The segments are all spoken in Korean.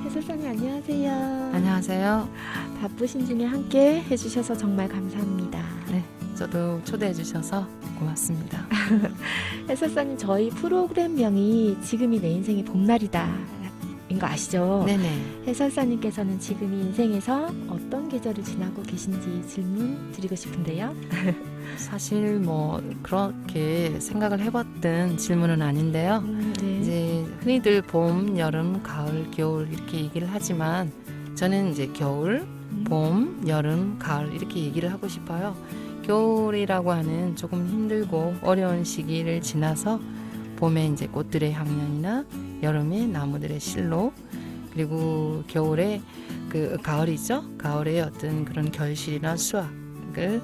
해설사님 안녕하세요. 안녕하세요. 바쁘신 중에 함께 해주셔서 정말 감사합니다. 네, 저도 초대해 주셔서 고맙습니다. 해설사님 저희 프로그램명이 지금이 내 인생의 봄날이다 인 거 아시죠? 네네. 해설사님께서는 지금이 인생에서 어떤 계절을 지나고 계신지 질문 드리고 싶은데요. 사실 뭐 그렇게 생각을 해봤던 질문은 아닌데요. 네. 이제 흔히들 봄, 여름, 가을, 겨울 이렇게 얘기를 하지만 저는 이제 겨울, 봄, 여름, 가을 이렇게 얘기를 하고 싶어요. 겨울이라고 하는 조금 힘들고 어려운 시기를 지나서 봄에 이제 꽃들의 향연이나 여름에 나무들의 실로, 그리고 겨울에 그 가을이죠. 가을에 어떤 그런 결실이나 수확을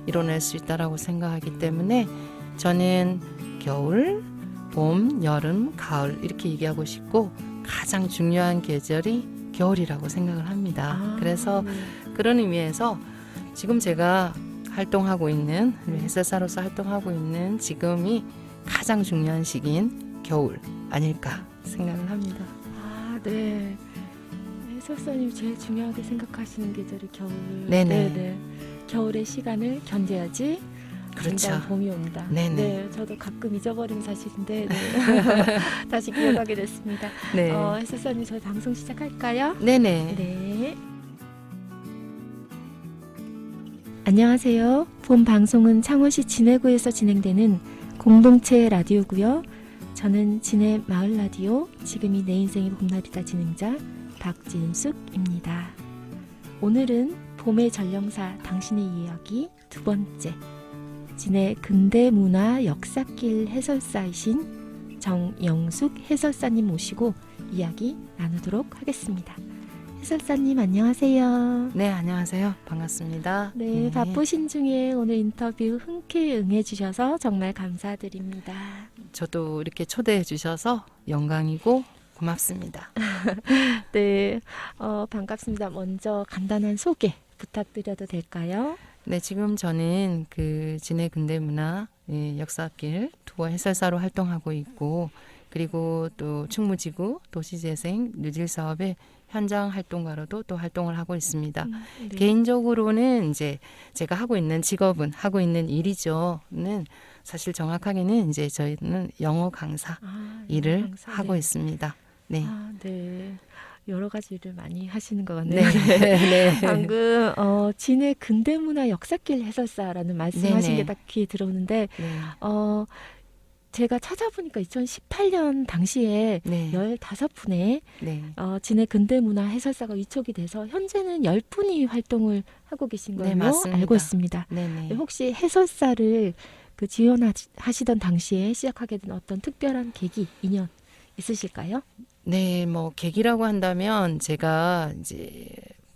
이뤄낼 수 있다라고 생각하기 때문에 저는 겨울, 봄, 여름, 가을 이렇게 얘기하고 싶고 가장 중요한 계절이 겨울이라고 생각을 합니다. 그래서 그런 의미에서 지금 제가 활동하고 있는 해설사로서 활동하고 있는 지금이 가장 중요한 시기인 겨울 아닐까 생각을 합니다. 네. 해설사님 제일 중요하게 생각하시는 계절이 겨울. 네네. 겨울의 시간을 견뎌야지. 그렇죠. 봄이 온다. 네네. 네, 저도 가끔 잊어버리는 사실인데 다시 기억하게 됐습니다. 네. 해설사님 저희 방송 시작할까요? 네네. 네. 안녕하세요. 본 방송은 창원시 진해구에서 진행되는 공동체 라디오고요. 저는 진해 마을 라디오 지금이 내 인생의 봄날이다 진행자 박진숙입니다. 오늘은 봄의 전령사 당신의 이야기 두 번째, 진해 근대문화 역사길 해설사이신 정영숙 해설사님 모시고 이야기 나누도록 하겠습니다. 해설사님 안녕하세요. 네, 안녕하세요. 반갑습니다. 네, 바쁘신 중에 오늘 인터뷰 흔쾌히 응해주셔서 정말 감사드립니다. 저도 이렇게 초대해 주셔서 영광이고 고맙습니다. 네, 반갑습니다. 먼저 간단한 소개 부탁드려도 될까요? 네, 지금 저는 그 진해 근대문화 역사길 투어 해설사로 활동하고 있고, 그리고 또 충무지구 도시재생 뉴딜 사업의 현장 활동가로도 또 활동을 하고 있습니다. 네. 개인적으로는 이제 제가 하고 있는 직업은 하고 있는 일이죠는 사실 정확하게는 이제 저희는 영어 강사 일을 강사, 하고 네. 있습니다. 네. 네. 여러 가지 일을 많이 하시는 것 같네요. 네. 방금 진해 근대문화 역사길 해설사라는 말씀하신 게 딱 귀에 들어오는데 네. 제가 찾아보니까 2018년 당시에 네. 15분의 네. 진해 근대문화 해설사가 위촉이 돼서 현재는 10분이 활동을 하고 계신 걸로 맞습니다. 알고 있습니다. 네네. 혹시 해설사를 지원하시던 당시에 시작하게 된 어떤 특별한 계기, 인연 있으실까요? 네, 뭐 계기라고 한다면 제가 이제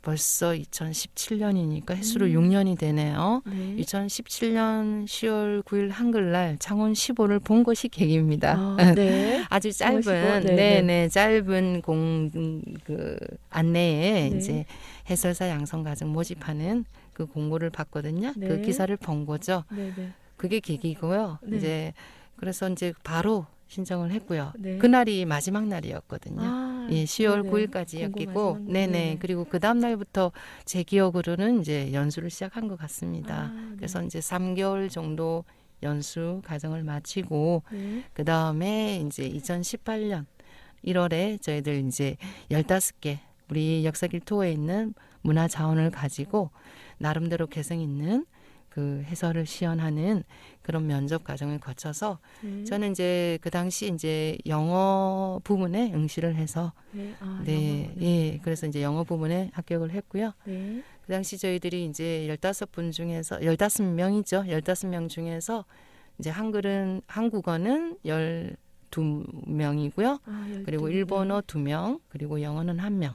벌써 2017년이니까 횟수로 6년이 되네요. 네. 2017년 10월 9일 한글날 창원 15를 본 것이 계기입니다. 네. 아주 창원 15, 짧은 네. 짧은 그 안내에 네. 이제 해설사 양성과정 모집하는 그 공고를 봤거든요. 네. 그 기사를 본 거죠. 네. 그게 계기고요. 네. 이제 그래서 이제 바로 신청을 했고요. 네. 그날이 마지막 날이었거든요. 예, 10월 네네. 9일까지였고, 공고 네네. 네네. 그리고 그 다음 날부터 제 기억으로는 이제 연수를 시작한 것 같습니다. 네. 그래서 이제 3개월 정도 연수 과정을 마치고, 네. 그 다음에 이제 2018년 1월에 저희들 이제 15개 우리 역사길 투어에 있는 문화 자원을 가지고 나름대로 개성 있는 그 해설을 시연하는 그런 면접 과정을 거쳐서 저는 이제 그 당시 이제 영어 부분에 응시를 해서 예, 그래서 이제 영어 부분에 합격을 했고요. 네. 그 당시 저희들이 이제 15분 중에서 15명이죠. 15명 중에서 이제 한국어는 12명이고요. 그리고 일본어 2명, 그리고 영어는 1명.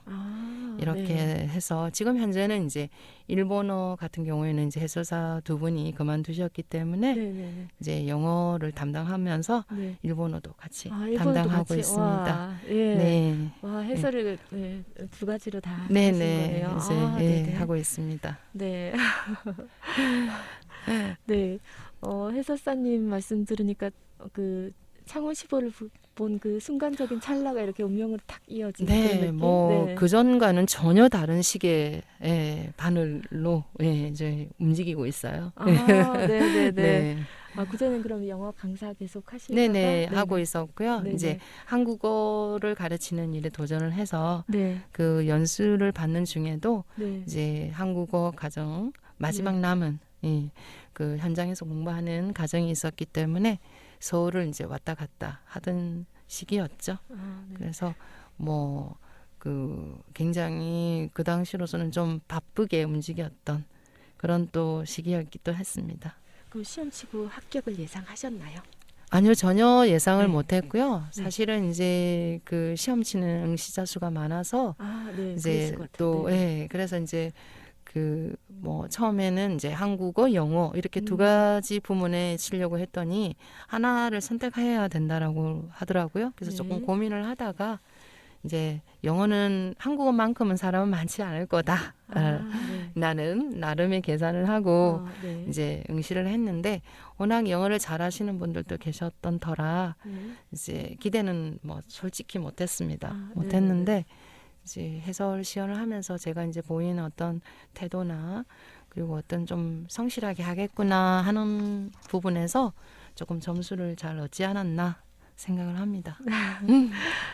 이렇게 해서 지금 현재는 이제 일본어 같은 경우에는 이제 해설사 2분이 그만두셨기 때문에 이제 영어를 담당하면서 일본어도 같이 담당하고 있습니다. 와, 예. 네. 와, 해설을 두 가지로 다 하신 네네. 거네요. 이제 하고 있습니다. 네. 네. 해설사님 말씀 들으니까 그 창원 15를 본 그 순간적인 찰나가 이렇게 운명으로 탁 이어지는 그런 네, 느낌. 뭐 네. 그전과는 전혀 다른 식의 바늘로 이제 움직이고 있어요. 아, 네네네. 네. 아, 그전엔 그럼 영어 강사 계속 하시다가 네네 하고 네네. 있었고요. 네네. 이제 한국어를 가르치는 일에 도전을 해서 네. 그 연수를 받는 중에도 네. 이제 한국어 가정 마지막 네. 남은 그 현장에서 공부하는 가정이 있었기 때문에 서울을 이제 왔다 갔다 하던 시기였죠. 아, 네. 그래서 뭐 그 굉장히 그 당시로서는 좀 바쁘게 움직였던 그런 또 시기였기도 했습니다. 그 시험 치고 합격을 예상하셨나요? 아니요, 전혀 예상을 네. 못했고요. 네. 사실은 이제 그 시험 치는 응시자 수가 많아서 아, 네. 이제 그랬을 것 같아요. 또 네. 그래서 이제 그 뭐 처음에는 이제 한국어, 영어 이렇게 두 음. 가지 부문에 치려고 했더니 하나를 선택해야 된다라고 하더라고요. 그래서 조금 네. 고민을 하다가 이제 영어는 한국어만큼은 사람은 많지 않을 거다. 아, 네. 나는 나름의 계산을 하고 네. 이제 응시를 했는데 워낙 영어를 잘하시는 분들도 계셨던 터라 네. 이제 기대는 뭐 솔직히 못했습니다. 아, 못했는데 이제 해설 시연을 하면서 제가 이제 보이는 어떤 태도나 그리고 어떤 좀 성실하게 하겠구나 하는 부분에서 조금 점수를 잘 얻지 않았나 생각을 합니다.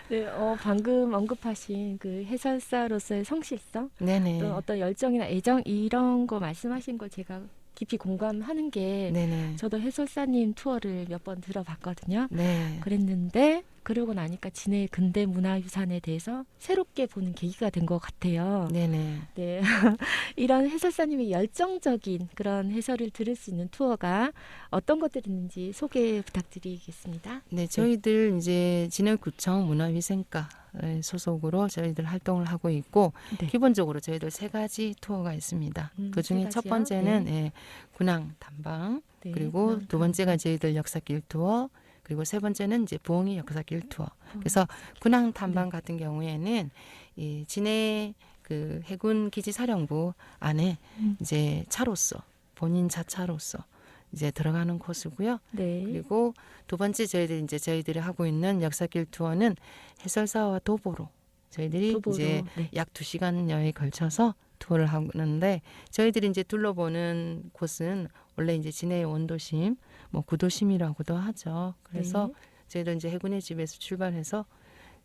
네, 방금 언급하신 그 해설사로서의 성실성, 네네. 어떤 열정이나 애정 이런 거 말씀하신 걸 제가 깊이 공감하는 게 네네. 저도 해설사님 투어를 몇 번 들어봤거든요. 네. 그랬는데 그러고 나니까 진해의 근대 문화유산에 대해서 새롭게 보는 계기가 된 것 같아요. 네네. 네, 이런 해설사님의 열정적인 그런 해설을 들을 수 있는 투어가 어떤 것들이 있는지 소개 부탁드리겠습니다. 네, 저희들 이제 진해구청 문화위생과 소속으로 저희들 활동을 하고 있고 네. 기본적으로 저희들 세 가지 투어가 있습니다. 그 중에 세 첫 가지요? 번째는 네. 군항 탐방, 네, 그리고 그럼 두 번째가 다음. 저희들 역사길 투어, 그리고 세 번째는 이제 부엉이 역사길 투어. 그래서 군항 탐방 네. 같은 경우에는 이 진해 그 해군 기지 사령부 안에 이제 차로서 본인 자차로서 이제 들어가는 코스고요. 네. 그리고 두 번째 저희들이 하고 있는 역사길 투어는 해설사와 도보로 저희들이 도보로, 이제 네. 약 2시간여에 걸쳐서 투어를 하는데 저희들이 이제 둘러보는 곳은 원래 이제 진해의 원도심, 뭐 구도심이라고도 하죠. 그래서 네. 저희들 이제 해군의 집에서 출발해서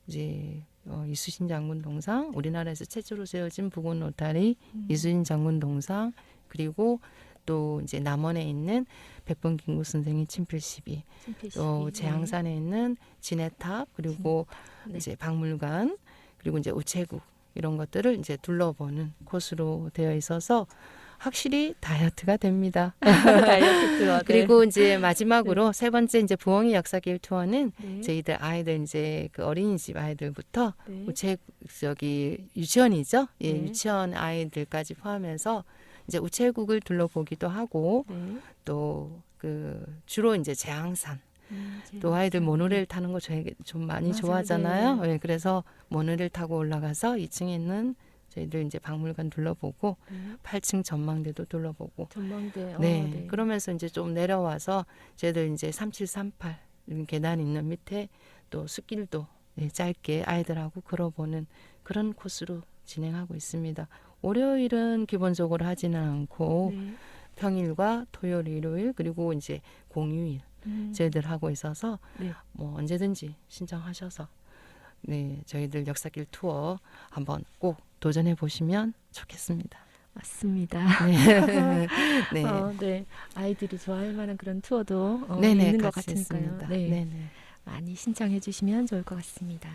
이제 이수신 장군 동상, 우리나라에서 최초로 세워진 부군 로타리 이수신 장군 동상, 그리고 또 이제 남원에 있는 백범김구 선생의 친필 또 제항산에 있는 진해탑, 그리고 네. 이제 박물관, 그리고 이제 우체국 이런 것들을 이제 둘러보는 코스로 되어 있어서 확실히 다이어트가 됩니다. 다이어트 투어. 네. 그리고 이제 마지막으로 세 번째 이제 부엉이 역사길 투어는 네. 저희들 아이들 이제 그 어린이집 아이들부터 네. 유치원이죠. 예, 네. 유치원 아이들까지 포함해서 이제 우체국을 둘러보기도 하고 네. 또 그 주로 이제 제항산 또 제가 아이들 참, 모노레일 타는 거 좀 많이 맞아요. 좋아하잖아요. 네. 예, 그래서 모노레일 타고 올라가서 2층에 있는 저희들 이제 박물관 둘러보고 네. 8층 전망대도 둘러보고 전망대. 네. 네. 그러면서 이제 좀 내려와서 저희들 이제 3738 이런 계단 있는 밑에 또 숲길도 짧게 아이들하고 걸어보는 그런 코스로 진행하고 있습니다. 월요일은 기본적으로 하지는 않고 네. 평일과 토요일, 일요일 그리고 이제 공휴일 저희들 하고 있어서 네. 뭐 언제든지 신청하셔서 네, 저희들 역사길 투어 한번 꼭 도전해 보시면 좋겠습니다. 맞습니다. 네. 네. 네. 아이들이 좋아할 만한 그런 투어도 네네, 있는 것 같이 같으니까요. 있습니다. 네. 네네. 많이 신청해 주시면 좋을 것 같습니다.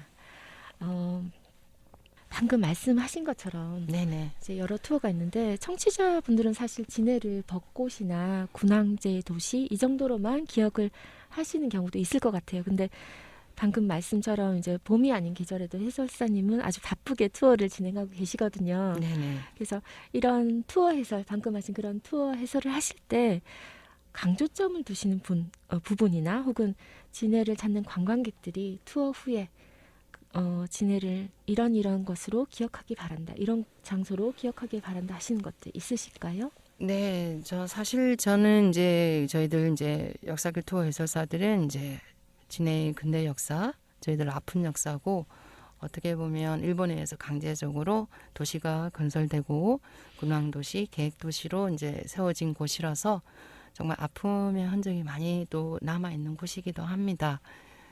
방금 말씀하신 것처럼 네네. 이제 여러 투어가 있는데 청취자분들은 사실 진해를 벚꽃이나 군항제 도시 이 정도로만 기억을 하시는 경우도 있을 것 같아요. 근데 방금 말씀처럼 이제 봄이 아닌 계절에도 해설사님은 아주 바쁘게 투어를 진행하고 계시거든요. 네네. 그래서 이런 투어 해설, 방금 하신 그런 투어 해설을 하실 때 강조점을 두시는 부분이나 혹은 진해를 찾는 관광객들이 투어 후에 진해를 이런 것으로 기억하기 바란다. 이런 장소로 기억하기 바란다 하시는 것들 있으실까요? 네, 저는 이제 저희들 이제 역사길 투어 해설사들은 이제 진해의 근대 역사, 저희들 아픈 역사고 어떻게 보면 일본에 의해서 강제적으로 도시가 건설되고 군왕도시, 계획도시로 이제 세워진 곳이라서 정말 아픔의 흔적이 많이 또 남아 있는 곳이기도 합니다.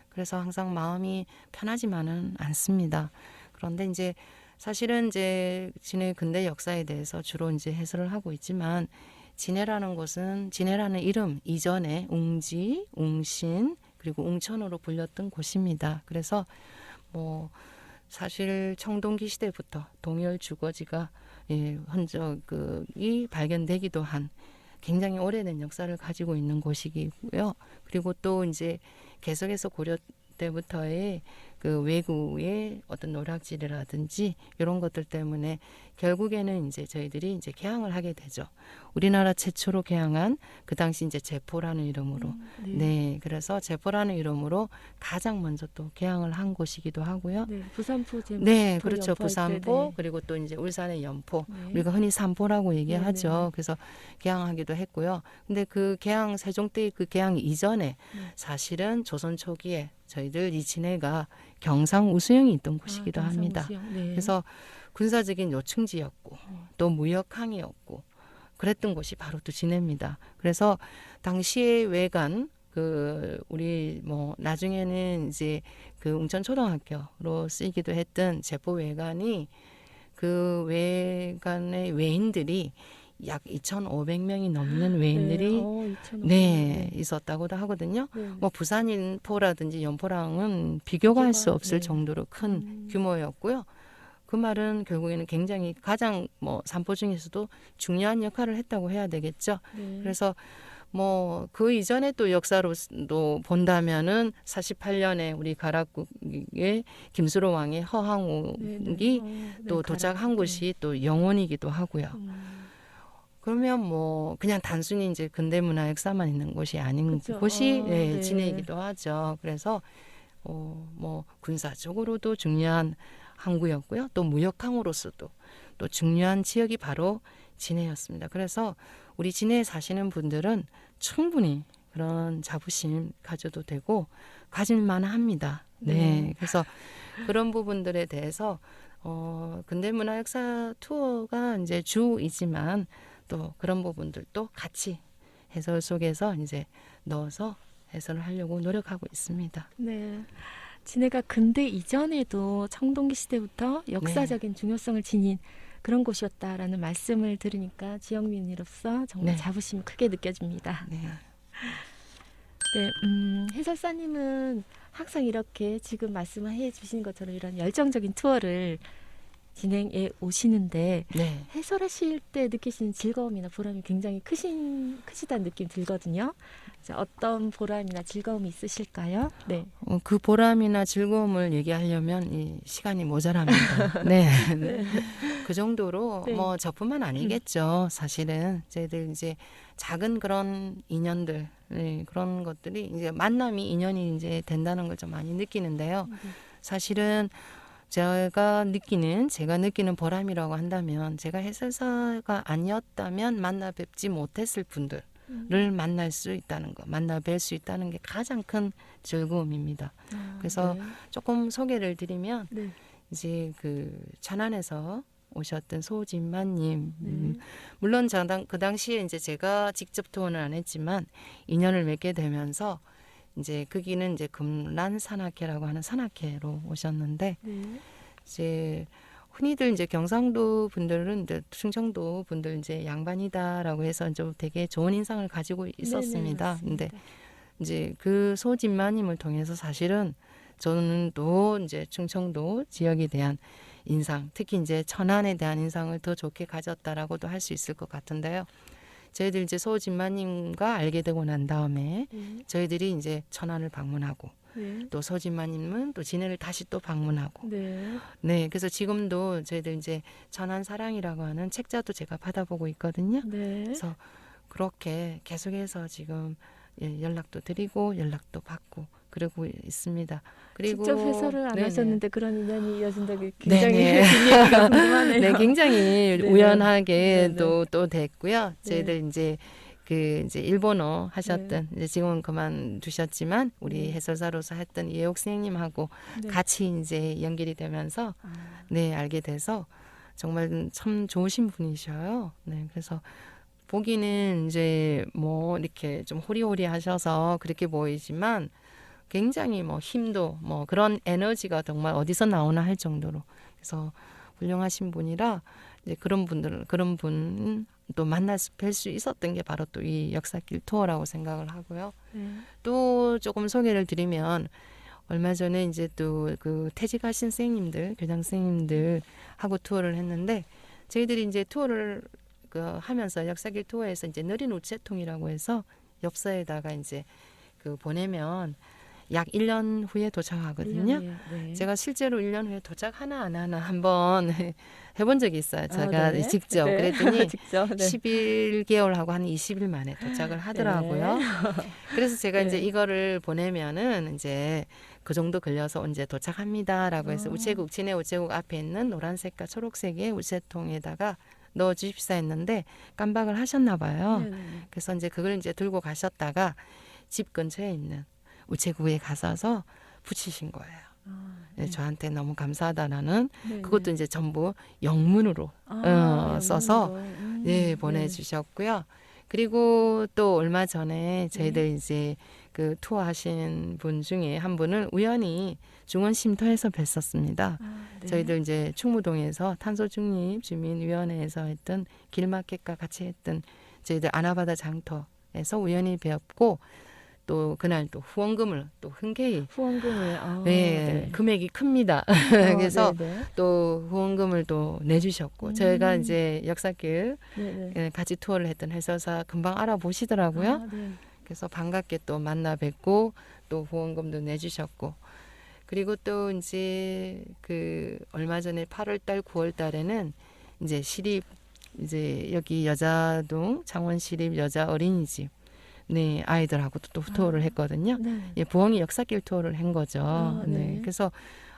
그래서 항상 마음이 편하지만은 않습니다. 그런데 이제 사실은 이제 진해 근대 역사에 대해서 주로 이제 해설을 하고 있지만 진해라는 곳은 진해라는 이름 이전에 웅지, 웅신 그리고 웅천으로 불렸던 곳입니다. 그래서 뭐 사실 청동기 시대부터 동열 주거지가 흔적이 발견되기도 한 굉장히 오래된 역사를 가지고 있는 곳이고요. 그리고 또 이제 계속해서 고려 때부터의 그 외구의 어떤 노략질이라든지 이런 것들 때문에 결국에는 이제 저희들이 이제 개항을 하게 되죠. 우리나라 최초로 개항한 그 당시 이제 제포라는 이름으로 네, 그래서 제포라는 이름으로 가장 먼저 또 개항을 한 곳이기도 하고요. 네, 부산포 제포. 네, 그렇죠. 연포할 때, 부산포 네. 그리고 또 이제 울산의 연포 네. 우리가 흔히 삼포라고 얘기하죠. 네, 네. 그래서 개항하기도 했고요. 근데 그 개항 세종 때 그 개항 이전에 사실은 조선 초기에 저희들 이 진해가 경상 우수영이 있던 곳이기도 합니다. 경상우수영. 네. 그래서 군사적인 요충지였고 또 무역항이었고 그랬던 곳이 바로 또 진해입니다. 그래서 당시의 외관 그 우리 뭐 나중에는 이제 그 웅천초등학교로 쓰이기도 했던 제포 외관이 그 외관의 외인들이 약 2,500명이 넘는 외인들이 네, 있었다고도 하거든요. 네. 뭐 부산인포라든지 연포랑은 비교가 할 수 없을 네. 정도로 큰 규모였고요. 그 말은 결국에는 굉장히 가장 뭐 삼포 중에서도 중요한 역할을 했다고 해야 되겠죠. 네. 그래서 뭐 그 이전에 또 역사로도 본다면은 48년에 우리 가락국의 김수로 왕의 허항옥이 또 도착한 곳이 또 영원이기도 하고요. 그러면 뭐 그냥 단순히 이제 근대 문화 역사만 있는 곳이 아닌 그쵸. 곳이 네. 진해이기도 하죠. 그래서 뭐 군사적으로도 중요한 항구였고요. 또 무역항으로서도 또 중요한 지역이 바로 진해였습니다. 그래서 우리 진해에 사시는 분들은 충분히 그런 자부심 가져도 되고 가질만 합니다. 네. 그래서 그런 부분들에 대해서 근대 문화 역사 투어가 이제 주이지만 또 그런 부분들도 같이 해설 속에서 이제 넣어서 해설을 하려고 노력하고 있습니다. 네. 진해가 근대 이전에도 청동기 시대부터 역사적인 중요성을 지닌 그런 곳이었다라는 말씀을 들으니까 지역민으로서 정말 네. 자부심이 크게 느껴집니다. 네. 네, 해설사님은 항상 이렇게 지금 말씀해 주신 것처럼 이런 열정적인 투어를 진행해 오시는데 네. 해설하실 때 느끼시는 즐거움이나 보람이 굉장히 크시다는 느낌 들거든요. 자, 어떤 보람이나 즐거움이 있으실까요? 네. 그 보람이나 즐거움을 얘기하려면 이 시간이 모자랍니다. 네. 그 정도로 네. 뭐 저뿐만 아니겠죠. 사실은 저희들 이제 작은 그런 인연들 그런 것들이 이제 만남이 인연이 이제 된다는 걸 좀 많이 느끼는데요. 사실은 제가 느끼는 보람이라고 한다면 제가 해설사가 아니었다면 만나 뵙지 못했을 분들을 만날 수 있다는 거, 만나 뵐 수 있다는 게 가장 큰 즐거움입니다. 그래서 조금 소개를 드리면 네. 이제 그 천안에서 오셨던 소진만님, 물론 그 당시에 이제 제가 직접 투어는 안 했지만 인연을 맺게 되면서 이제 거기는 이제 금란산악회라고 하는 산악회로 오셨는데 이제 흔히들 이제 경상도 분들은 이제 충청도 분들 이제 양반이다라고 해서 좀 되게 좋은 인상을 가지고 있었습니다. 근데 이제 그 소진마님을 통해서 사실은 저는 또 이제 충청도 지역에 대한 인상, 특히 이제 천안에 대한 인상을 더 좋게 가졌다라고도 할 수 있을 것 같은데요. 저희들 이제 소진마님과 알게 되고 난 다음에 저희들이 이제 천안을 방문하고 또 소진마님은 또 진해를 다시 또 방문하고 네, 그래서 지금도 저희들 이제 천안 사랑이라고 하는 책자도 제가 받아보고 있거든요. 그래서 그렇게 계속해서 지금 연락도 드리고 연락도 받고 그러고 있습니다. 그리고 직접 해설을 안 네네. 하셨는데 그런 인연이 이어진다고 굉장히 네네. 뒷얘기가 궁금하네요. 네, 굉장히 네네. 우연하게 네네. 또 됐고요. 저희들 이제 그 이제 일본어 하셨던 이제 지금은 그만두셨지만 우리 해설사로서 했던 이혜옥 선생님하고 네. 같이 이제 연결이 되면서 네 알게 돼서 정말 참 좋으신 분이셔요. 네 그래서 보기는 이제 뭐 이렇게 좀 호리호리하셔서 그렇게 보이지만 굉장히 뭐 힘도 뭐 그런 에너지가 정말 어디서 나오나 할 정도로 그래서 훌륭하신 분이라 이제 그런 분 또 뵐 수 있었던 게 바로 또 이 역사길 투어라고 생각을 하고요. 네. 또 조금 소개를 드리면 얼마 전에 이제 또 그 퇴직하신 선생님들, 교장 선생님들 하고 투어를 했는데 저희들이 이제 투어를 그 하면서 역사길 투어에서 이제 느린 우체통이라고 해서 엽서에다가 이제 그 보내면 약 1년 후에 도착하거든요. 네. 제가 실제로 1년 후에 도착 하나 안 하나 한번 해본 적이 있어요. 제가 네. 직접 네. 그랬더니 직접. 네. 11개월하고 한 20일 만에 도착을 하더라고요. 그래서 제가 네. 이제 이거를 보내면은 이제 그 정도 걸려서 언제 도착합니다라고 해서 우체국 진해 우체국 앞에 있는 노란색과 초록색의 우체통에다가 넣어 주십사 했는데 깜박을 하셨나 봐요. 네. 그래서 이제 그걸 이제 들고 가셨다가 집 근처에 있는 우체국에 가셔서 붙이신 거예요. 네, 저한테 너무 감사하다라는 그것도 이제 전부 영문으로 써서 네, 보내주셨고요. 그리고 또 얼마 전에 저희들 이제 그 투어 하신 분 중에 한 분을 우연히 중원 쉼터에서 뵀었습니다. 저희들 이제 충무동에서 탄소중립 주민위원회에서 했던 길마켓과 같이 했던 저희들 아나바다 장터에서 우연히 뵈었고 또 그날 또 후원금을 또 흔쾌히 후원금을 네, 금액이 큽니다. 그래서 또 후원금을 또 내주셨고 저희가 이제 역사길 같이 투어를 했던 해설사 금방 알아보시더라고요. 그래서 반갑게 또 만나 뵙고 또 후원금도 내주셨고 그리고 또 이제 그 얼마 전에 8월달 9월달에는 이제 시립 이제 여기 여자동 창원시립 여자 어린이집 네 아이들하고도 또 투어를 했거든요. 예, 부엉이 역사길 투어를 한 거죠. 네, 그래서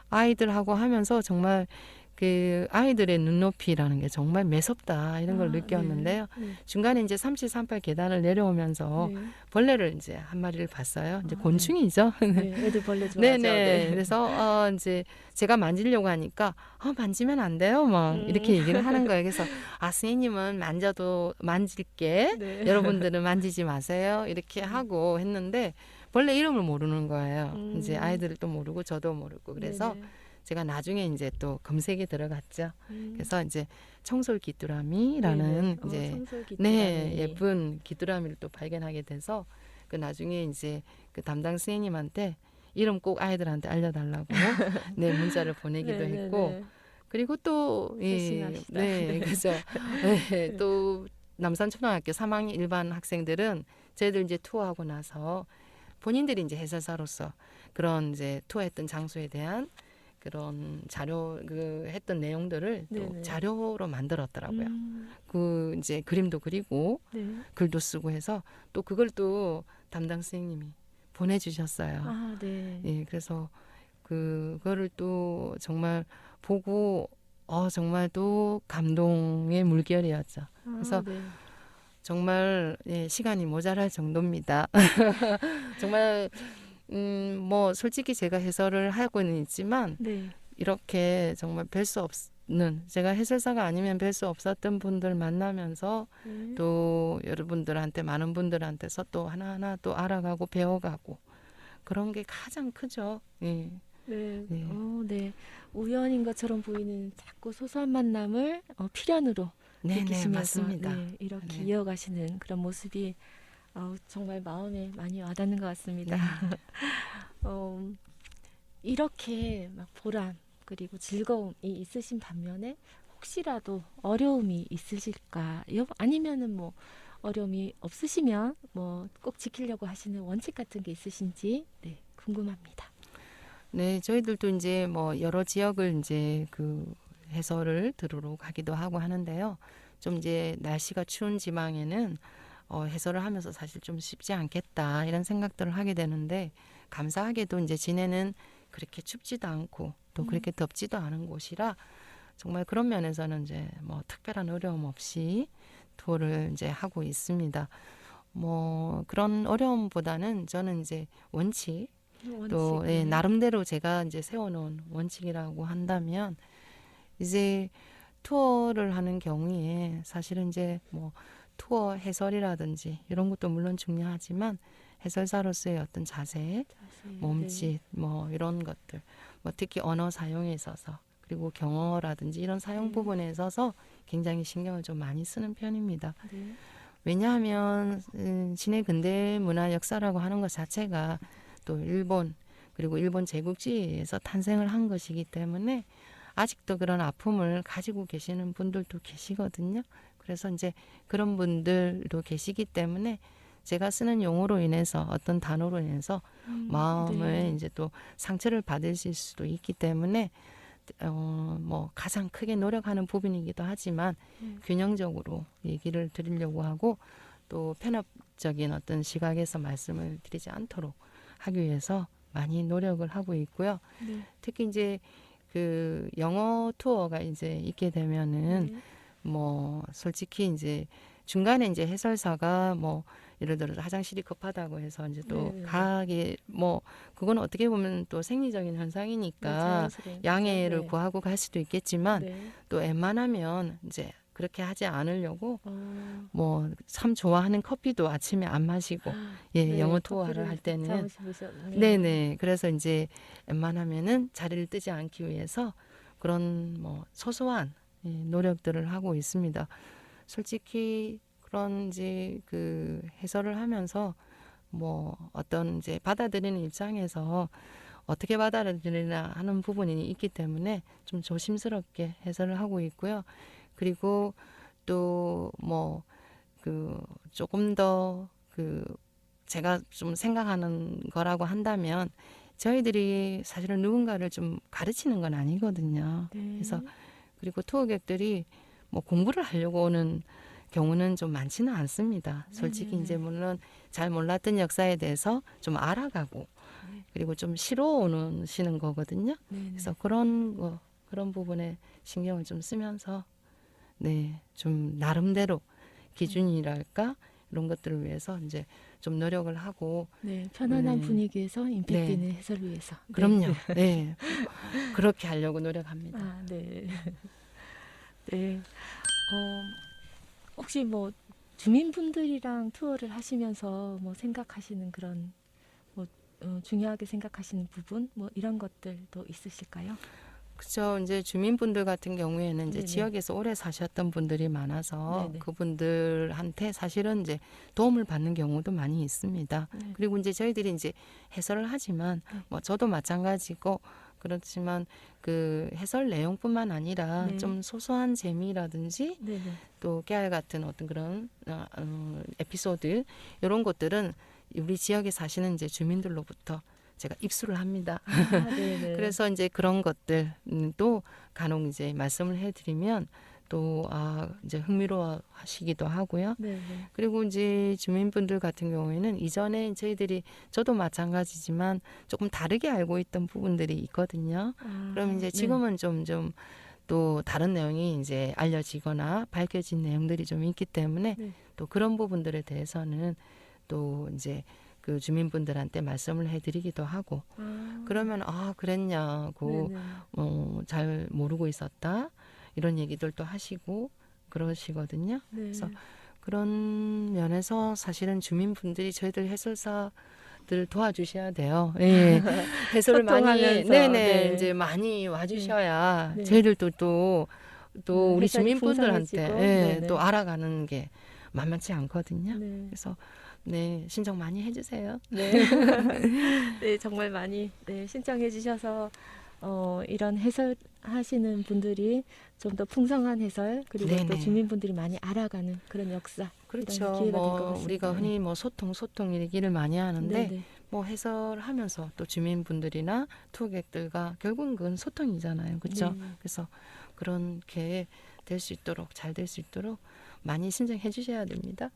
아이들하고 하면서 정말 그 아이들의 눈높이라는 게 정말 매섭다 이런 걸 느꼈는데요. 중간에 이제 3738 계단을 내려오면서 벌레를 이제 한 마리를 봤어요. 이제 곤충이죠. 애들 벌레 좋아하죠. 네네. 그래서 이제 제가 만지려고 하니까 만지면 안 돼요. 막 이렇게 얘기를 하는 거예요. 그래서 선생님은 만져도 만질게. 여러분들은 만지지 마세요. 이렇게 하고 했는데 벌레 이름을 모르는 거예요. 이제 아이들도 모르고 저도 모르고 그래서 제가 나중에 이제 또 검색에 들어갔죠. 그래서 이제 청솔 귀뚜라미라는 이제 청솔 귀뚜라미. 네 예쁜 귀뚜라미를 또 발견하게 돼서 그 나중에 이제 그 담당 선생님한테 이름 꼭 아이들한테 알려달라고 네 문자를 보내기도 했고 그리고 또 네 그래서 네, 또 남산초등학교 3학년 일반 학생들은 저희들 이제 투어하고 나서 본인들이 이제 해설사로서 그런 이제 투어했던 장소에 대한 그런 자료 그 했던 내용들을 또 자료로 만들었더라고요. 그 이제 그림도 그리고 글도 쓰고 해서 또 그걸 또 담당 선생님이 보내주셨어요. 예, 그래서 그거를 또 정말 보고 정말 또 감동의 물결이었죠. 그래서 정말 예, 시간이 모자랄 정도입니다. 정말 뭐 솔직히 제가 해설을 하고는 있지만 이렇게 정말 뵐 수 없는 제가 해설사가 아니면 뵐 수 없었던 분들 만나면서 또 여러분들한테 많은 분들한테서 또 하나하나 또 알아가고 배워가고 그런 게 가장 크죠. 예. 네. 우연인 것처럼 보이는 자꾸 소소한 만남을 필연으로 느끼시면서 맞습니다. 이렇게 이어가시는 그런 모습이 정말 마음에 많이 와닿는 것 같습니다. 이렇게 막 보람 그리고 즐거움이 있으신 반면에 혹시라도 어려움이 있으실까요? 아니면은 뭐 어려움이 없으시면 뭐 꼭 지키려고 하시는 원칙 같은 게 있으신지 궁금합니다. 네, 저희들도 이제 뭐 여러 지역을 이제 그 해설을 들으러 가기도 하고 하는데요. 좀 이제 날씨가 추운 지방에는 해설을 하면서 사실 좀 쉽지 않겠다 이런 생각들을 하게 되는데 감사하게도 이제 진해는 그렇게 춥지도 않고 또 그렇게 덥지도 않은 곳이라 정말 그런 면에서는 이제 뭐 특별한 어려움 없이 투어를 이제 하고 있습니다. 뭐 그런 어려움보다는 저는 이제 원칙 또 원칙. 예, 나름대로 제가 이제 세워놓은 원칙이라고 한다면 이제 투어를 하는 경우에 사실은 이제 뭐 투어 해설이라든지 이런 것도 물론 중요하지만 해설사로서의 어떤 자세, 자세히, 몸짓 뭐 이런 것들 뭐 특히 언어 사용에 있어서 그리고 경어라든지 이런 사용 네. 부분에 있어서 굉장히 신경을 좀 많이 쓰는 편입니다. 네. 왜냐하면 진해 근대 문화 역사라고 하는 것 자체가 또 일본 그리고 일본 제국주의에서 탄생을 한 것이기 때문에 아직도 그런 아픔을 가지고 계시는 분들도 계시거든요. 그래서 이제 그런 분들도 계시기 때문에 제가 쓰는 용어로 인해서 어떤 단어로 인해서 마음을 네. 이제 또 상처를 받으실 수도 있기 때문에 뭐 가장 크게 노력하는 부분이기도 하지만 균형적으로 얘기를 드리려고 하고 또 편협적인 어떤 시각에서 말씀을 드리지 않도록 하기 위해서 많이 노력을 하고 있고요. 네. 특히 이제 그 영어 투어가 이제 있게 되면은 네. 뭐 솔직히 이제 중간에 이제 해설사가 뭐 예를 들어서 화장실이 급하다고 해서 이제 또 네. 가게 뭐 그건 어떻게 보면 또 생리적인 현상이니까 자연스러운 양해를 거죠. 네. 구하고 갈 수도 있겠지만 네. 또 웬만하면 이제 그렇게 하지 않으려고 어, 뭐 참 좋아하는 커피도 아침에 안 마시고 예 네, 영어 투어를 커피를 할 때는 참으시면서, 네네 그래서 이제 웬만하면은 자리를 뜨지 않기 위해서 그런 뭐 소소한 예, 노력들을 하고 있습니다. 솔직히 그런 이제 그 해설을 하면서 뭐 어떤 이제 받아들이는 입장에서 어떻게 받아들이나 하는 부분이 있기 때문에 좀 조심스럽게 해설을 하고 있고요. 그리고 또 뭐 그 조금 더 그 제가 좀 생각하는 거라고 한다면 저희들이 사실은 누군가를 좀 가르치는 건 아니거든요. 네. 그래서 그리고 투어객들이 뭐 공부를 하려고 오는 경우는 좀 많지는 않습니다. 솔직히 이제 물론 잘 몰랐던 역사에 대해서 좀 알아가고 네. 그리고 좀 쉬러 오시는 거거든요. 네. 그래서 그런 거 그런 부분에 신경을 좀 쓰면서 네, 좀 나름대로 기준이랄까 이런 것들을 위해서 이제 좀 노력을 하고 네, 편안한 네. 분위기에서 임팩트 있는 해설을 위해서. 네. 그럼요. 네. 그렇게 하려고 노력합니다. 아, 네. 네. 혹시 뭐 주민분들이랑 투어를 하시면서 뭐 생각하시는 그런 뭐 중요하게 생각하시는 부분 뭐 이런 것들도 있으실까요? 그렇죠. 이제 주민분들 같은 경우에는 이제 네네. 지역에서 오래 사셨던 분들이 많아서 네네. 그분들한테 사실은 이제 도움을 받는 경우도 많이 있습니다. 네. 그리고 이제 저희들이 이제 해설을 하지만 네. 뭐 저도 마찬가지고 그렇지만 그 해설 내용뿐만 아니라 네. 좀 소소한 재미라든지 네네. 또 깨알 같은 어떤 그런 에피소드 이런 것들은 우리 지역에 사시는 이제 주민들로부터 제가 입수를 합니다. 아, 네네. 그래서 이제 그런 것들도 간혹 이제 말씀을 해드리면 또 이제 흥미로워하시기도 하고요. 네네. 그리고 이제 주민분들 같은 경우에는 이전에 저희들이 저도 마찬가지지만 조금 다르게 알고 있던 부분들이 있거든요. 아, 그럼 이제 네. 지금은 좀 또 다른 내용이 이제 알려지거나 밝혀진 내용들이 좀 있기 때문에 네. 또 그런 부분들에 대해서는 또 이제 그 주민분들한테 말씀을 해드리기도 하고 그러면 그랬냐고 네네. 잘 모르고 있었다 이런 얘기들도 하시고 그러시거든요. 네. 그래서 그런 면에서 사실은 주민분들이 저희들 해설사들 도와주셔야 돼요. 예. 해설을 많이 소통하면서, 네네 네. 이제 많이 와주셔야 네. 저희들도 또 우리 해설이 주민분들한테 풍성해지고, 예, 네네. 또 알아가는 게 만만치 않거든요. 네. 그래서 네 신청 많이 해주세요. 네. 네, 정말 많이 신청해 주셔서 이런 해설하시는 분들이 좀 더 풍성한 해설 그리고 또 네네. 주민분들이 많이 알아가는 그런 역사 그렇죠. 이런 기회가 될 것 뭐 같습니다. 우리가 흔히 뭐 소통 얘기를 많이 하는데 네네. 뭐 해설하면서 또 주민분들이나 투어객들과 결국은 그건 소통이잖아요. 그렇죠? 네. 그래서 그렇게 될 수 있도록 잘 될 수 있도록 많이 신청해 주셔야 됩니다.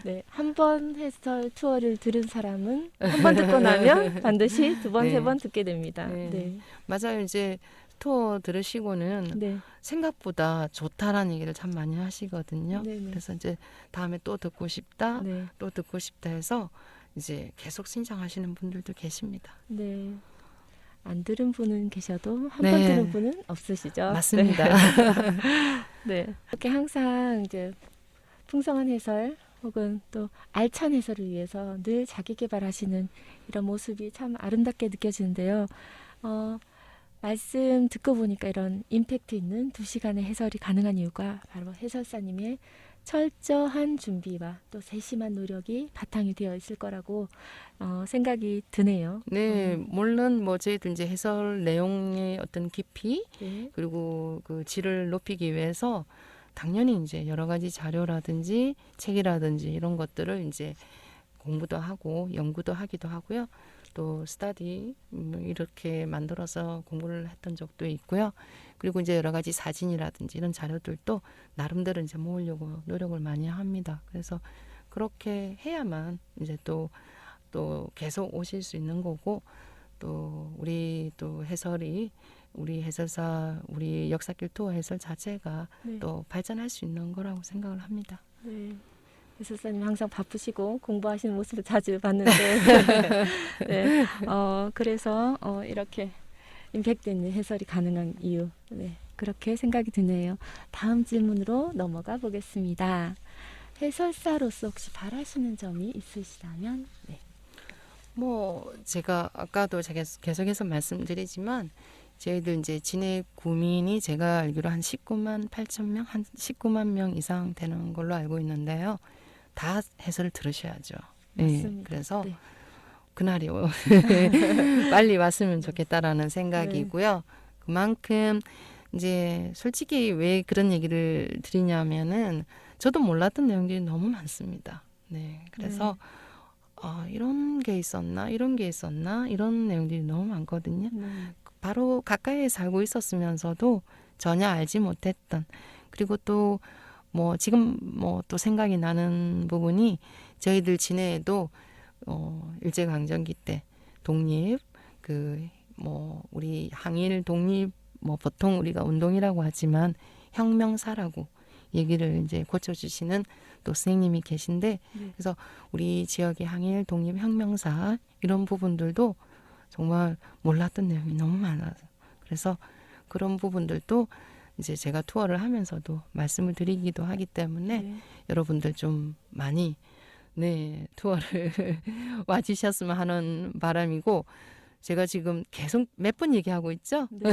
네, 한 번 해설 투어를 들은 사람은 한 번 듣고 나면 반드시 두 번, 네. 세 번 듣게 됩니다. 네. 네. 맞아요. 이제 투어 들으시고는 네. 생각보다 좋다라는 얘기를 참 많이 하시거든요. 네네. 그래서 이제 다음에 또 듣고 싶다, 네. 또 듣고 싶다 해서 이제 계속 신청하시는 분들도 계십니다. 네. 안 들은 분은 계셔도 한 네. 번 들은 분은 없으시죠? 맞습니다. 네. 이렇게 항상 이제 풍성한 해설 혹은 또 알찬 해설을 위해서 늘 자기 개발하시는 이런 모습이 참 아름답게 느껴지는데요. 말씀 듣고 보니까 이런 임팩트 있는 2시간의 해설이 가능한 이유가 바로 해설사님의 철저한 준비와 또 세심한 노력이 바탕이 되어 있을 거라고 생각이 드네요. 네, 물론 뭐 저희들 이제 해설 내용의 어떤 깊이 네. 그리고 그 질을 높이기 위해서 당연히 이제 여러 가지 자료라든지 책이라든지 이런 것들을 이제 공부도 하고 연구도 하기도 하고요. 또 스터디 이렇게 만들어서 공부를 했던 적도 있고요. 그리고 이제 여러 가지 사진이라든지 이런 자료들도 나름대로 이제 모으려고 노력을 많이 합니다. 그래서 그렇게 해야만 이제 또 계속 오실 수 있는 거고 또 우리 또 해설이 우리 해설사 우리 역사길 투어 해설 자체가 네. 또 발전할 수 있는 거라고 생각을 합니다. 네. 해설사님 항상 바쁘시고 공부하시는 모습을 자주 봤는데 네. 그래서 이렇게 임팩트 있는 해설이 가능한 이유 네. 그렇게 생각이 드네요. 다음 질문으로 넘어가 보겠습니다. 해설사로서 혹시 바라시는 점이 있으시다면 네. 뭐 제가 아까도 제가 계속해서 말씀드리지만 저희들 이제 진해 구민이 제가 알기로 한 19만 8천 명, 한 19만 명 이상 되는 걸로 알고 있는데요. 다 해설을 들으셔야죠. 맞습니다. 네, 그래서 네. 그날이 빨리 왔으면 좋겠다라는 생각이고요. 그만큼 이제 솔직히 왜 그런 얘기를 드리냐면은 저도 몰랐던 내용들이 너무 많습니다. 네, 그래서 이런 게 있었나, 이런 게 있었나, 이런 내용들이 너무 많거든요. 바로 가까이에 살고 있었으면서도 전혀 알지 못했던 그리고 또 뭐 지금 뭐 또 생각이 나는 부분이 저희들 진해에도 일제강점기 때 독립 그 뭐 우리 항일 독립 뭐 보통 우리가 운동이라고 하지만 혁명사라고 얘기를 이제 고쳐주시는 또 선생님이 계신데 네. 그래서 우리 지역의 항일 독립 혁명사 이런 부분들도 정말 몰랐던 내용이 너무 많아서 그래서 그런 부분들도 이제 제가 투어를 하면서도 말씀을 드리기도 하기 때문에 네. 여러분들 좀 많이 네 투어를 와주셨으면 하는 바람이고 제가 지금 계속 몇 번 얘기하고 있죠? 네.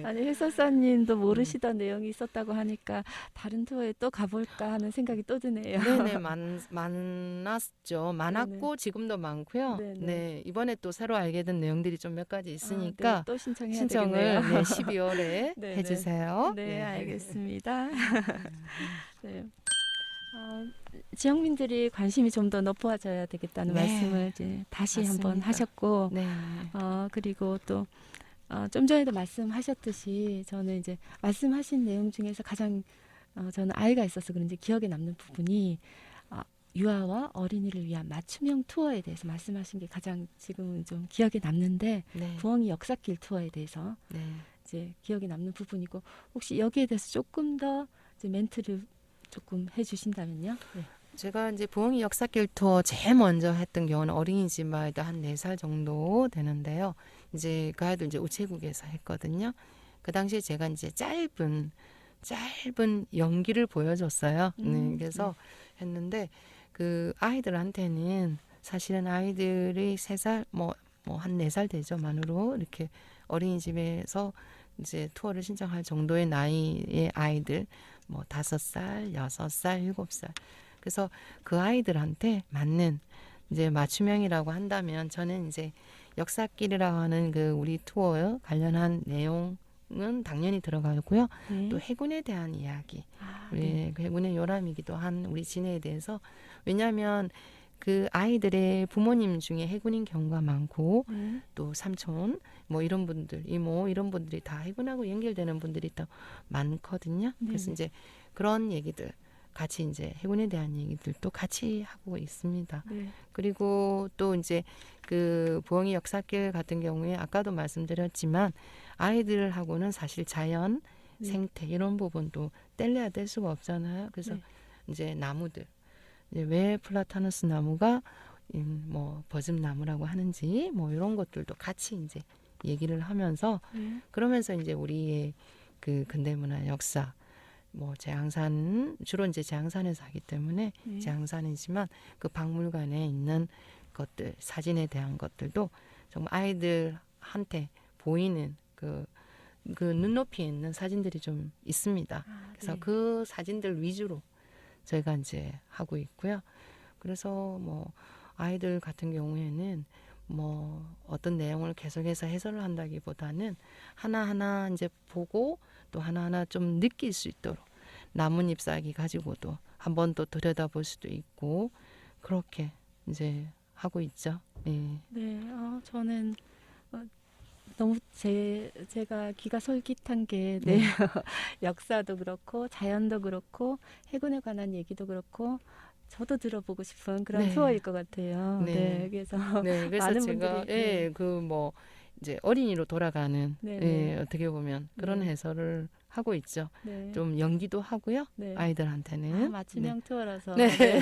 아니 해설사님도 모르시던 내용이 있었다고 하니까 다른 투어에 또 가볼까 하는 생각이 또 드네요. 네네 많았죠. 많았고 네네. 지금도 많고요. 네네. 네 이번에 또 새로 알게 된 내용들이 좀 몇 가지 네. 있으니까 또 신청해야 신청을 되겠네요. 네, 12월에 네네. 해주세요. 네, 알겠습니다. 네. 지역민들이 관심이 좀 더 높아져야 되겠다는 네. 말씀을 이제 다시 한번 맞습니다. 하셨고, 네. 그리고 또 좀 전에도 말씀하셨듯이 저는 이제 말씀하신 내용 중에서 가장 저는 아이가 있어서 그런지 기억에 남는 부분이 유아와 어린이를 위한 맞춤형 투어에 대해서 말씀하신 게 가장 지금은 좀 기억에 남는데 네. 부엉이 역사길 투어에 대해서 네. 이제 기억에 남는 부분이고 혹시 여기에 대해서 조금 더 이제 멘트를 조금 해주신다면요. 네. 제가 이제 부엉이 역사길 투어 제일 먼저 했던 경우는 어린이집 아이도 한 4살 정도 되는데요. 이제 그 아이도 이제 우체국에서 했거든요. 그 당시에 제가 이제 짧은 연기를 보여줬어요. 네, 그래서 했는데 그 아이들한테는 사실은 아이들이 3살 뭐 한 4살 되죠. 만으로 이렇게 어린이집에서 이제 투어를 신청할 정도의 나이의 아이들 뭐 5살, 6살, 7살 그래서 그 아이들한테 맞는 이제 맞춤형이라고 한다면 저는 이제 역사길이라고 하는 그 우리 투어 관련한 내용은 당연히 들어가고요. 네. 또 해군에 대한 이야기, 우리 네. 그 해군의 요람이기도 한 우리 진해에 대해서 왜냐하면 그 아이들의 부모님 중에 해군인 경우가 많고 네. 또 삼촌 뭐 이런 분들 이모 이런 분들이 다 해군하고 연결되는 분들이 또 많거든요. 그래서 네네. 이제 그런 얘기들 같이 이제 해군에 대한 얘기들도 같이 하고 있습니다. 네. 그리고 또 이제 그 부엉이 역사길 같은 경우에 아까도 말씀드렸지만 아이들하고는 사실 자연, 네. 생태 이런 부분도 뗄래야 뗄 수가 없잖아요. 그래서 네. 이제 나무들 이제 왜 플라타누스 나무가 뭐 버즘나무라고 하는지 뭐 이런 것들도 같이 이제 얘기를 하면서 네. 그러면서 이제 우리의 그 근대문화 역사 뭐 제앙산 주로 이제 제앙산에서 하기 때문에 네. 제앙산이지만 그 박물관에 있는 것들 사진에 대한 것들도 정말 아이들한테 보이는 그 눈높이에 있는 사진들이 좀 있습니다. 아, 그래서 네. 그 사진들 위주로 저희가 이제 하고 있고요. 그래서 뭐 아이들 같은 경우에는 뭐 어떤 내용을 계속해서 해설을 한다기보다는 하나하나 이제 보고 또 하나하나 좀 느낄 수 있도록 나뭇잎 사기 가지고도 한 번 더 들여다볼 수도 있고 그렇게 이제 하고 있죠. 예. 네. 저는 너무 제가 귀가 솔깃한 게 네. 역사도 그렇고 자연도 그렇고 해군에 관한 얘기도 그렇고 저도 들어보고 싶은 그런 네. 투어일 것 같아요. 네. 네. 그래서 네, 그래서 많은 제가 분들이 네. 예, 그 뭐 이제 어린이로 돌아가는 네, 예, 네. 어떻게 보면 그런 네. 해설을 하고 있죠. 네. 좀 연기도 하고요. 네. 아이들한테는. 맞춤형 투어라서 네. 네.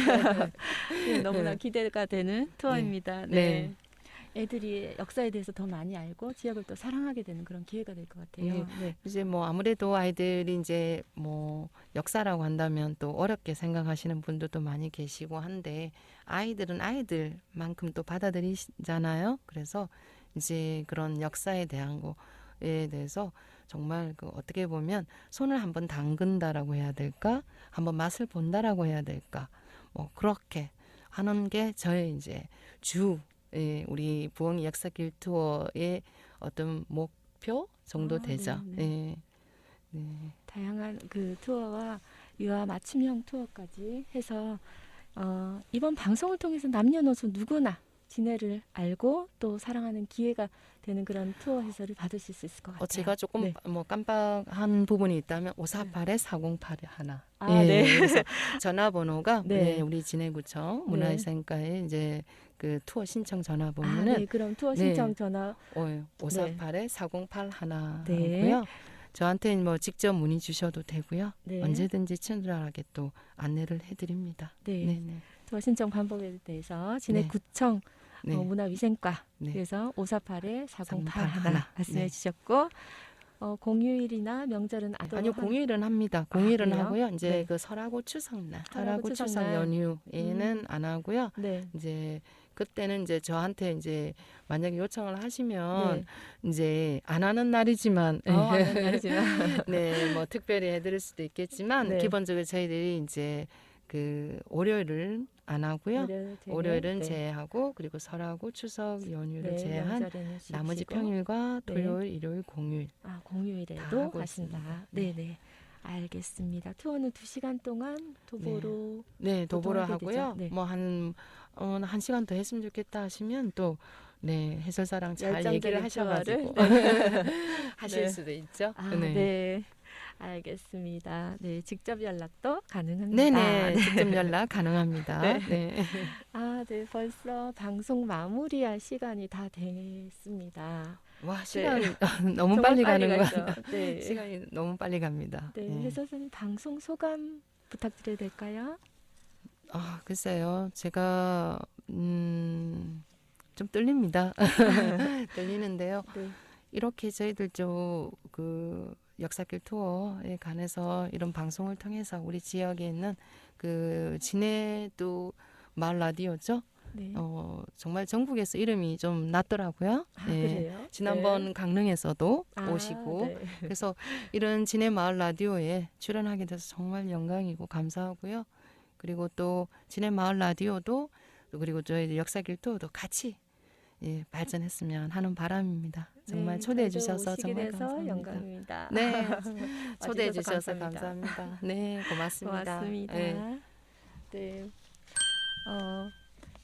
네, 너무나 기대가 되는 투어입니다. 네. 네. 애들이 역사에 대해서 더 많이 알고 지역을 또 사랑하게 되는 그런 기회가 될 것 같아요. 네. 이제 뭐 아무래도 아이들이 이제 뭐 역사라고 한다면 또 어렵게 생각하시는 분들도 많이 계시고 한데 아이들은 아이들만큼 또 받아들이잖아요. 그래서 이제 그런 역사에 대한 거에 대해서 정말 그 어떻게 보면 손을 한번 담근다라고 해야 될까? 한번 맛을 본다라고 해야 될까? 뭐 그렇게 하는 게 저의 이제 우리 부엉이 역사길 투어의 어떤 목표 정도 되죠. 네, 네. 네. 다양한 그 투어와 유아 맞춤형 투어까지 해서 이번 방송을 통해서 남녀노소 누구나 진해를 알고 또 사랑하는 기회가 되는 그런 투어 해설을 받으실 수 있을 것 같아요. 제가 조금 네. 뭐 깜빡한 부분이 있다면 548에 408에 하나. 네. 그래서 전화번호가 네. 우리 진해구청 네. 문화유산과의 이제 그 투어 신청 네. 전화번호는 그럼 투어 신청 전화 548에 408 하나고요. 네. 저한테 뭐 직접 문의 주셔도 되고요. 네. 언제든지 친절하게 또 안내를 해드립니다. 네. 네. 투어 신청 방법에 대해서 진해구청 네. 문화위생과 네. 그래서 548에 408 하나. 하나 말씀해 네. 주셨고 공휴일이나 명절은 아니요, 공휴일은 합니다. 공휴일은 그래요? 하고요. 이제 네. 그 설하고 추석날, 설하고 설하고 추석 추석날. 연휴에는 안 하고요. 네. 이제 그때는 이제 저한테 이제 만약에 요청을 하시면 네. 이제 안 하는 날이지만 안 하는 날이지만 네, 뭐 특별히 해드릴 수도 있겠지만 네. 기본적으로 저희들이 이제 그 월요일을 안 하고요. 월요일은 네. 제외하고 그리고 설하고 추석 연휴를 네, 제외한 명절에는 나머지 쉬시고. 평일과 네. 토요일, 일요일, 공휴일 다 공휴일에도 하고 하신다. 있습니다. 네. 알겠습니다. 투어는 2시간 동안 도보로 네, 도보로 하게 되죠? 하고요. 네. 뭐 한 시간 더 했으면 좋겠다 하시면 또 해설사랑 잘 열정적인 얘기를 하셔가지고 투어를, 하실 네. 수도 있죠. 네. 알겠습니다. 네, 직접 연락도 가능합니다. 네네, 직접 연락 가능합니다. 네. 네. 네, 벌써 방송 마무리할 시간이 다 됐습니다. 와, 시간 너무 정말 빨리 가는 거 가죠. 같아요. 네. 시간이 너무 빨리 갑니다. 네, 해설사님 방송 소감 부탁드려도 될까요? 글쎄요. 제가 좀 떨립니다. 떨리는데요. 네. 이렇게 저희들 그 역사길 투어에 관해서 이런 방송을 통해서 우리 지역에 있는 그 진해도 마을 라디오죠. 네. 정말 전국에서 이름이 좀 났더라고요. 그래요? 지난번 네. 강릉에서도 오시고 네. 그래서 이런 진해 마을 라디오에 출연하게 돼서 정말 영광이고 감사하고요. 그리고 또 진해 마을 라디오도 그리고 저희 역사길 투어도 같이 발전했으면 하는 바람입니다. 정말 네, 초대해 저희도 주셔서 오시게 정말 돼서 감사합니다. 영광입니다. 네, 초대해 와주셔서 주셔서 감사합니다. 네, 고맙습니다. 고맙습니다. 네. 네.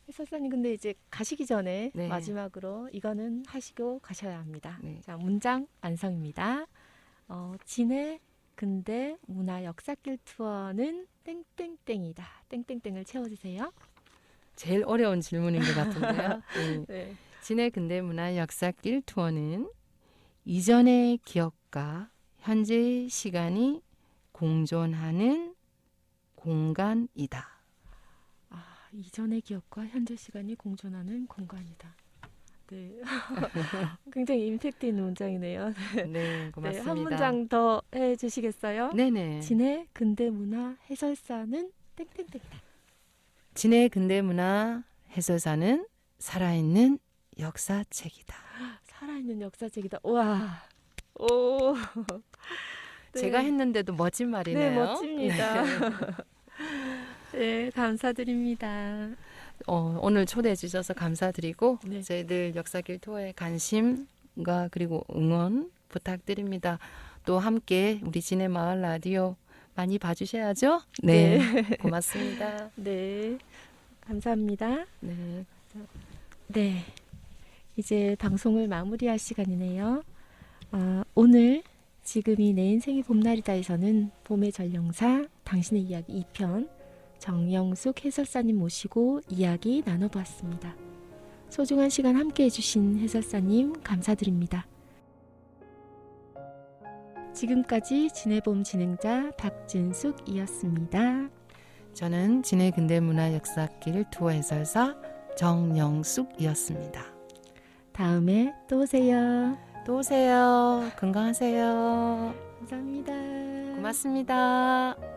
해설사님 근데 이제 가시기 전에 네. 마지막으로 이거는 하시고 가셔야 합니다. 네. 자, 문장 완성입니다. 진해 근대 문화 역사길 투어는 땡땡땡이다. 땡땡땡을 채워주세요. 제일 어려운 질문인 것 같은데요. 네. 네. 진해 근대문화 역사길 투어는 이전의 기억과 현재의 시간이 공존하는 공간이다. 이전의 기억과 현재 시간이 공존하는 공간이다. 네. 굉장히 임팩트 있는 문장이네요. 네, 고맙습니다. 네, 한 문장 더 해주시겠어요? 네네. 진해 근대문화 해설사는 땡땡땡이다. 진해 근대문화 해설사는 살아있는 역사책이다. 살아있는 역사책이다. 와, 오. 네. 제가 했는데도 멋진 말이네요. 네, 멋집니다. 네, 감사드립니다. 오늘 초대해 주셔서 감사드리고 네. 저희들 역사길 투어에 관심과 그리고 응원 부탁드립니다. 또 함께 우리 진해 마을 라디오 많이 봐주셔야죠. 네, 고맙습니다. 네, 감사합니다. 네. 네, 이제 방송을 마무리할 시간이네요. 오늘 지금이 내 인생의 봄날이다에서는 봄의 전령사 당신의 이야기 2편 정영숙 해설사님 모시고 이야기 나눠보았습니다. 소중한 시간 함께 해주신 해설사님 감사드립니다. 지금까지 진해봄 진행자 박진숙이었습니다. 저는 진해 근대문화 역사길 투어 해설사 정영숙이었습니다. 다음에 또 오세요. 또 오세요. 건강하세요. 감사합니다. 고맙습니다.